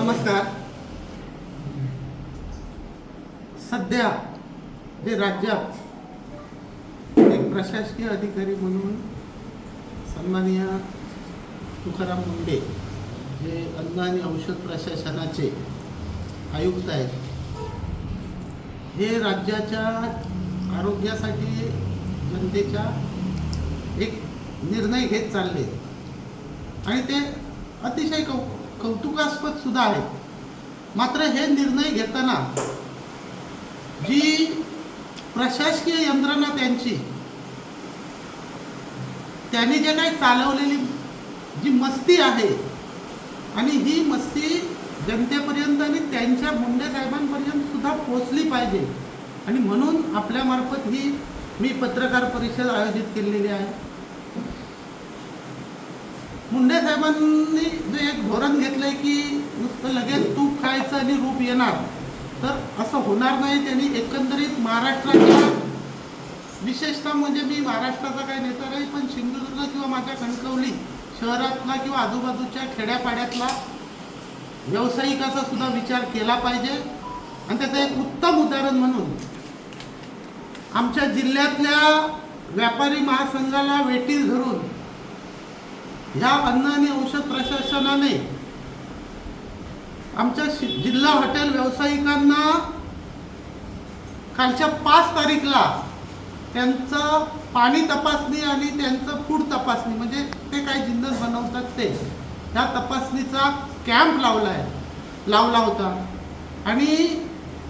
नमस्कार. सध्या जे राज्यात एक प्रशासकीय अधिकारी म्हणून सन्माननीय तुकाराम मुंडे जे अन्न आणि औषध प्रशासनाचे आयुक्त आहेत, हे राज्याच्या आरोग्यासाठी जनतेच्या एक निर्णय घेत चालले आणि ते अतिशय कौतुकास्पद सुद्धा आहे. मात्र हे निर्णय घेताना जी प्रशासकीय यंत्रणा त्यांनी जे काही चालवलेली जी मस्ती आहे आणि ही मस्ती जनतेपर्यंत आणि त्यांच्या मुंडे साहेबांपर्यंत सुद्धा पोचली पाहिजे आणि म्हणून आपल्यामार्फत ही मी पत्रकार परिषद आयोजित केलेली आहे. मुंडे साहेबांनी जे एक धोरण घेतलंय की नुसतं लगेच तूप खायचं आणि रूप येणार, तर असं होणार नाही. त्यांनी एकंदरीत महाराष्ट्राच्या, विशेषतः म्हणजे मी महाराष्ट्राचा काही नेता नाही, पण सिंधुदुर्ग किंवा माझ्या कणकवली शहरातला किंवा आजूबाजूच्या खेड्यापाड्यातला व्यावसायिकाचा सुद्धा विचार केला पाहिजे. आणि त्याचं एक उत्तम उदाहरण म्हणून आमच्या जिल्ह्यातल्या व्यापारी महासंघाला वेटीस धरून ह्या अन्न आणि औषध प्रशासनाने आमच्या जिल्हा हॉटेल व्यावसायिकांना कालच्या 5 तारीखला त्यांचं पाणी तपासणी आणि त्यांचं फूड तपासणी, म्हणजे ते काय जिन्नस बनवतात ते, ह्या तपासणीचा कॅम्प लावला होता. आणि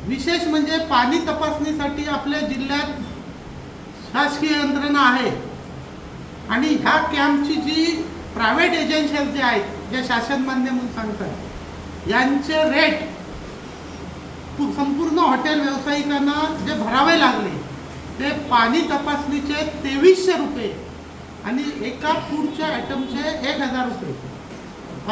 विशेष म्हणजे पाणी तपासणीसाठी आपल्या जिल्ह्यात शासकीय यंत्रणा आहे आणि ह्या कॅम्पची जी प्रायव्हेट एजन्सी जे आहेत, जे शासन मान्य म्हणून सांगतात, यांचे रेट संपूर्ण हॉटेल व्यावसायिकांना जे भरावे लागले ते पाणी तपासणीचे 2300 रुपये आणि एका फूडच्या आयटमचे 1000 रुपये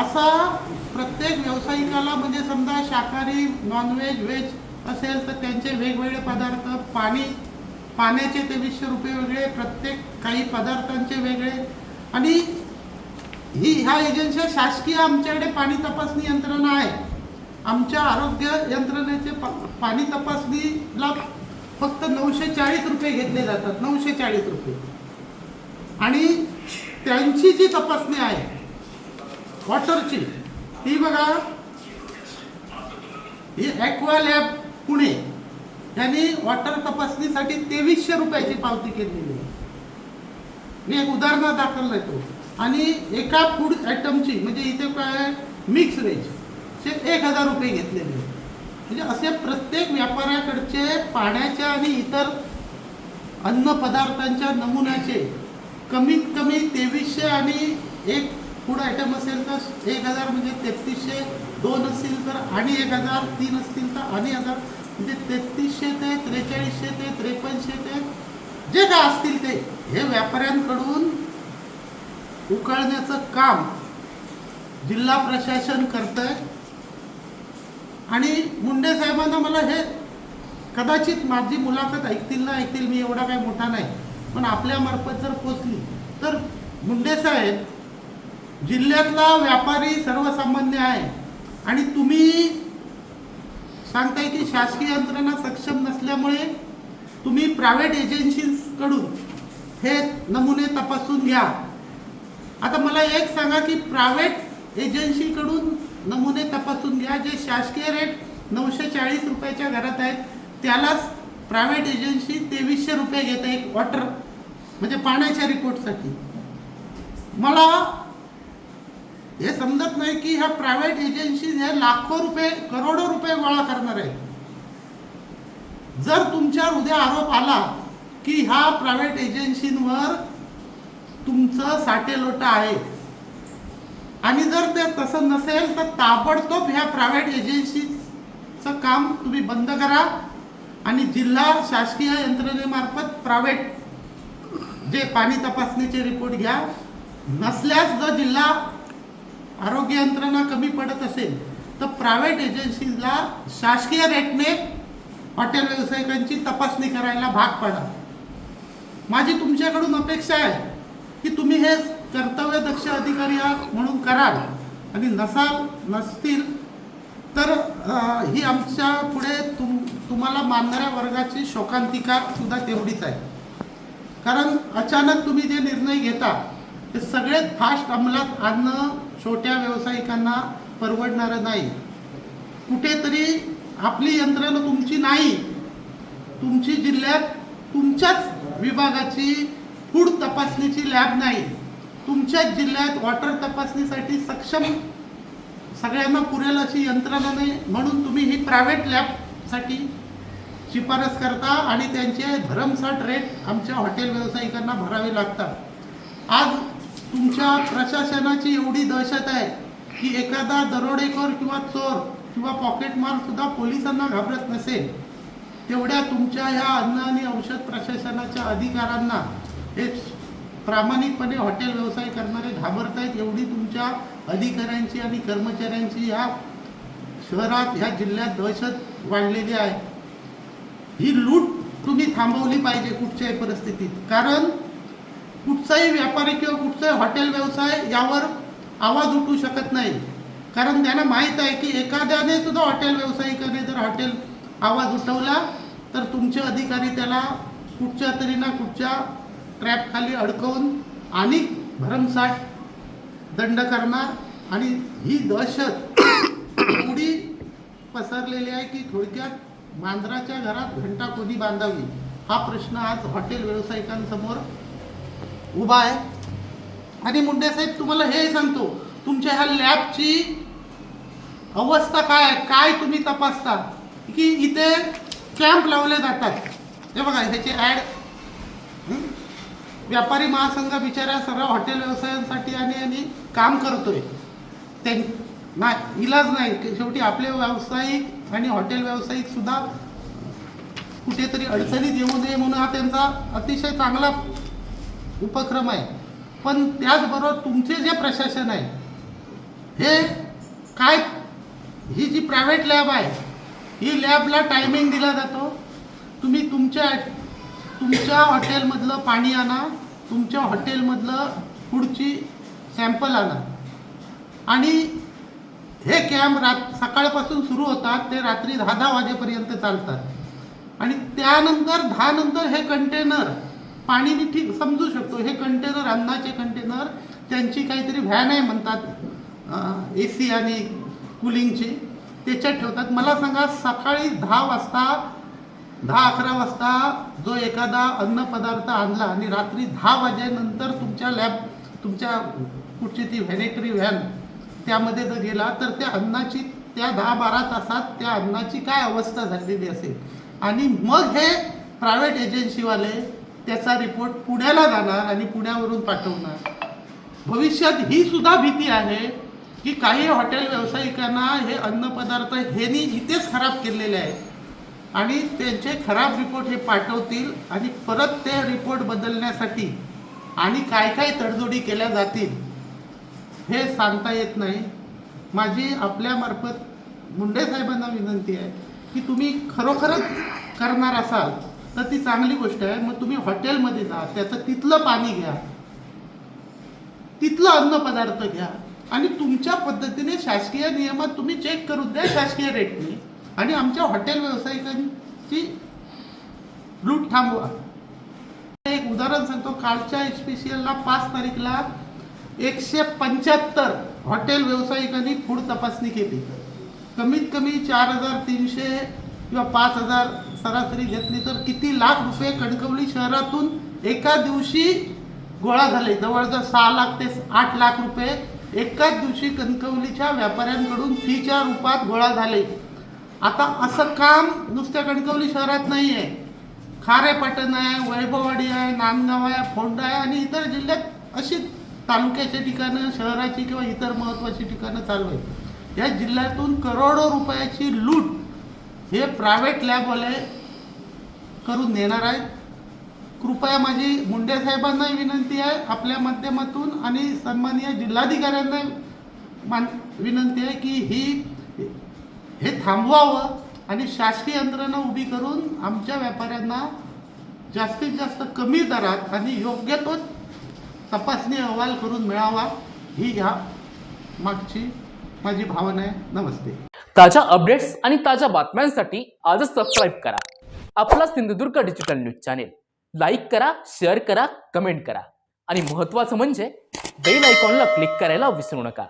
असा प्रत्येक व्यावसायिकाला, म्हणजे समजा शाकाहारी, नॉनव्हेज, व्हेज असेल तर त्यांचे वेगवेगळे पदार्थ, पाण्याचे 2300 रुपये वेगळे, प्रत्येक काही पदार्थांचे वेगळे. आणि ह्या एजन्सी शासकीय आमच्याकडे पाणी तपासणी यंत्रणा आहे. आमच्या आरोग्य यंत्रणेचे पाणी तपासणीला फक्त 940 रुपये घेतले जातात, 940 रुपये. आणि त्यांची जी तपासणी आहे वॉटरची, ही बघा, ही ॲक्वा लॅब पुणे यांनी वॉटर तपासणीसाठी 2300 रुपयाची पावती केलेली आहे. मी एक उदाहरण दाखवलं तो. आणि एका फूड आयटमची, म्हणजे इथे काय मिक्स व्हेज चे 1000 रुपये घेतलेले. म्हणजे असे प्रत्येक व्यापाऱ्याकडचे पाण्याच्या आणि इतर अन्न पदार्थांच्या नमुन्याचे कमीत कमी 2300 आणि एक फूड आयटम असेल तर 1000, म्हणजे 3300, 2 असतील तर आणि 1000, 3 असतील तर आणि 1000, म्हणजे 3300 ते 4300 ते 5300 ते जे काय असतील ते हे व्यापाऱ्यांकडून उकळण्याचं काम जिल्हा प्रशासन करतंय. आणि मुंडे साहेबांना, मला हे कदाचित माझी मुलाखत ऐकतील ना ऐकतील, मी एवढा काही मोठा नाही, पण आपल्यामार्फत जर पोचली तर मुंडे साहेब जिल्ह्यातला व्यापारी सर्वसामान्य आहे आणि तुम्ही सांगताय की शासकीय यंत्रणा सक्षम नसल्यामुळे तुम्ही प्रायव्हेट एजन्सीकडून हे नमुने तपासून घ्या. आता मला एक सांगा की प्रायव्हेट एजन्सीकडून नमुने तपासून घ्या, जे शासकीय रेट 940 रुपयाच्या घरात आहेत त्यालाच प्रायव्हेट एजन्सी 2300 रुपये घेत आहे एक वॉटर, म्हणजे पाण्याच्या रिपोर्टसाठी. मला हे समजत नाही की ह्या प्रायव्हेट एजन्सी हे लाखो रुपये, करोडो रुपये गोळा करणार आहेत. जर तुमच्यावर उद्या आरोप आला की ह्या प्रायव्हेट एजन्सींवर तुमचं साटेलोटा आहे आणि जर ते तसं नसेल तर ताबडतोब ह्या प्रायव्हेट एजन्सीचं काम तुम्ही बंद करा आणि जिल्हा शासकीय यंत्रणेमार्फत प्रायव्हेट जे पाणी तपासणीचे रिपोर्ट घ्या. नसल्यास जर जिल्हा आरोग्य यंत्रणा कमी पडत असेल तर प्रायव्हेट एजन्सीला शासकीय रेटने हॉटेल व्यावसायिकांची तपासणी करायला भाग पडा. माझी तुमच्याकडून अपेक्षा आहे की तुम्ही हे कर्तव्यदक्ष अधिकारी म्हणून कराल आणि नसतील तर ही आमच्या पुढे तुम्हाला मानणाऱ्या वर्गाची शोकांतिका सुद्धा तेवढीच आहे. कारण अचानक तुम्ही जे निर्णय घेता ते सगळ्यात फास्ट अंमलात आणणं छोट्या व्यावसायिकांना परवडणारं नाही. कुठेतरी आपली यंत्रणा तुमची नाही, तुमची जिल्ह्यात तुमच्याच विभागाची फूड तपासणीची लॅब नाही, तुमच्याच जिल्ह्यात वॉटर तपासणीसाठी सक्षम सगळ्यांना पुरेल अशी यंत्रणा नाही, म्हणून तुम्ही ही प्रायव्हेट लॅबसाठी शिफारस करता आणि त्यांचे भरमसाठ रेट आमच्या हॉटेल व्यावसायिकांना भरावे लागतात. आज तुमच्या प्रशासनाची एवढी दहशत आहे की एखादा दरोडेखोर किंवा चोर किंवा पॉकेटमार सुद्धा पोलिसांना घाबरत नसेल, तेवढ्या तुमच्या ह्या अन्न आणि औषध प्रशासनाच्या अधिकाऱ्यांना हे प्रामाणिकपणे हॉटेल व्यवसाय करणारे घाबरत आहेत. एवढी तुमच्या अधिकाऱ्यांची आणि कर्मचाऱ्यांची ह्या शहरात ह्या जिल्ह्यात दहशत वाढलेली आहे. ही लूट तुम्ही थांबवली पाहिजे कुठच्याही परिस्थितीत. कारण कुठचाही व्यापारी किंवा कुठचाही हॉटेल व्यवसाय यावर आवाज उठवू शकत नाही. कारण त्यांना माहीत आहे की एखाद्याने सुद्धा हॉटेल व्यावसायिकाने जर हॉटेल आवाज उठवला तर तुमचे अधिकारी त्याला कुठच्या तरी ना कुठच्या ट्रॅपखाली अडकवून आणि भरमसाठ दंड करणार. आणि ही दहशत एवढी पसरलेली आहे की थोडक्यात मांजराच्या घरात घंटा कोणी बांधावी हा प्रश्न आज हॉटेल व्यावसायिकांसमोर उभा आहे. आणि मुंडे साहेब तुम्हाला हे सांगतो, तुमच्या ह्या लॅबची अवस्था काय आहे, काय तुम्ही तपासता की इथे कॅम्प लावले जातात. हे बघा ह्याची ॲड व्यापारी महासंघ बिचाऱ्या सर्व हॉटेल व्यवसायांसाठी आणि काम करतोय. ते नाही इलाज नाही, शेवटी आपले व्यावसायिक आणि हॉटेल व्यावसायिक सुद्धा कुठेतरी अडचणीत येऊ नये म्हणून हा त्यांचा अतिशय चांगला उपक्रम आहे. पण त्याचबरोबर तुमचे जे प्रशासन आहे हे काय, ही जी प्रायव्हेट लॅब आहे ही लॅबला टायमिंग दिला जातो. तुम्ही तुमच्या हॉटेलमधलं पाणी आणा, तुमच्या हॉटेलमधलं फूडची सॅम्पल आणा आणि हे कॅम्प सकाळपासून सुरू होतात ते रात्री 10 वाजेपर्यंत चालतात. आणि त्यानंतर 10 नंतर हे कंटेनर पाणी मी ठीक समजू शकतो, हे कंटेनर अन्नाचे कंटेनर त्यांची काहीतरी व्हॅन आहे म्हणतात AC आणि कुलिंगची, त्याच्यात ठेवतात. मला सांगा सकाळी 10 वाजता 10-11 वाजता जो एखादा अन्नपदार्थ आणला आणि रात्री 10 वाजेनंतर तुमच्या लॅब तुमच्या कुठची ती व्हॅनेटरी व्हॅन त्यामध्ये जर गेला तर त्या अन्नाची त्या 10-12 तासात त्या अन्नाची काय अवस्था झालेली असेल. आणि मग हे प्रायव्हेट एजन्सीवाले त्याचा रिपोर्ट पुण्याला जाणार आणि पुण्यावरून पाठवणार. भविष्यात ही सुद्धा भीती आहे की काही हॉटेल व्यावसायिकांना हे अन्नपदार्थ ह्यांनी इथेच खराब केलेले आहेत आणि त्यांचे खराब रिपोर्ट हे पाठवतील आणि परत ते रिपोर्ट बदलण्यासाठी आणि काय काय तडजोडी केल्या जातील हे सांगता येत नाही. माझी आपल्यामार्फत मुंडे साहेबांना विनंती आहे की तुम्ही खरोखरच करणार असाल तर ती चांगली गोष्ट आहे. मग तुम्ही हॉटेलमध्ये जा, त्याचं तिथलं पाणी घ्या, तिथलं अन्नपदार्थ घ्या आणि तुमच्या पद्धतीने शासकीय नियमात तुम्ही चेक करू द्या शासकीय रेटने आणि आमच्या हॉटेल व्यावसायिकांची लूट थांबवा. एक उदाहरण सांगतो, कालच्या HPCLला 5 तारीखला 175 हॉटेल व्यावसायिकांनी फूड तपासणी केली. कमीत कमी 4300 किंवा 5000 सरासरी घेतली तर किती लाख रुपये कणकवली शहरातून एका दिवशी गोळा झाले. जवळजवळ 6 लाख ते 8 लाख रुपये एकाच दिवशी कणकवलीच्या व्यापाऱ्यांकडून फीच्या रूपात गोळा झाले. आता असं काम नुसत्या कणकवली शहरात नाही आहे, खारेपाटण आहे, वैभववाडी आहे, नांदगाव आहे, फोंडा आहे आणि इतर जिल्ह्यात अशी तालुक्याच्या ठिकाणं शहराची किंवा इतर महत्त्वाची ठिकाणं चालू आहेत. या जिल्ह्यातून करोडो रुपयाची लूट हे प्रायव्हेट लॅबवाले करून देणार आहेत. कृपया माझी मुंडे साहेबांनाही विनंती आहे आपल्या माध्यमातून आणि सन्माननीय जिल्हाधिकाऱ्यांना विनंती आहे की हे थांबवावं आणि शासकीय यंत्रणा उभी करून आमच्या व्यापाऱ्यांना जास्तीत जास्त कमी दरात आणि योग्य तो तपासणी अहवाल करून मिळावा ही ह्या मागची माझी भावना आहे. नमस्ते. ताज्या अपडेट्स आणि ताज्या बातम्यांसाठी आजच सबस्क्राईब करा आपला Sindhudurg digital news channel. Like करा, शेअर करा, कमेंट करा आणि महत्त्वाचं म्हणजे बेल आयकॉनला क्लिक करायला विसरू नका.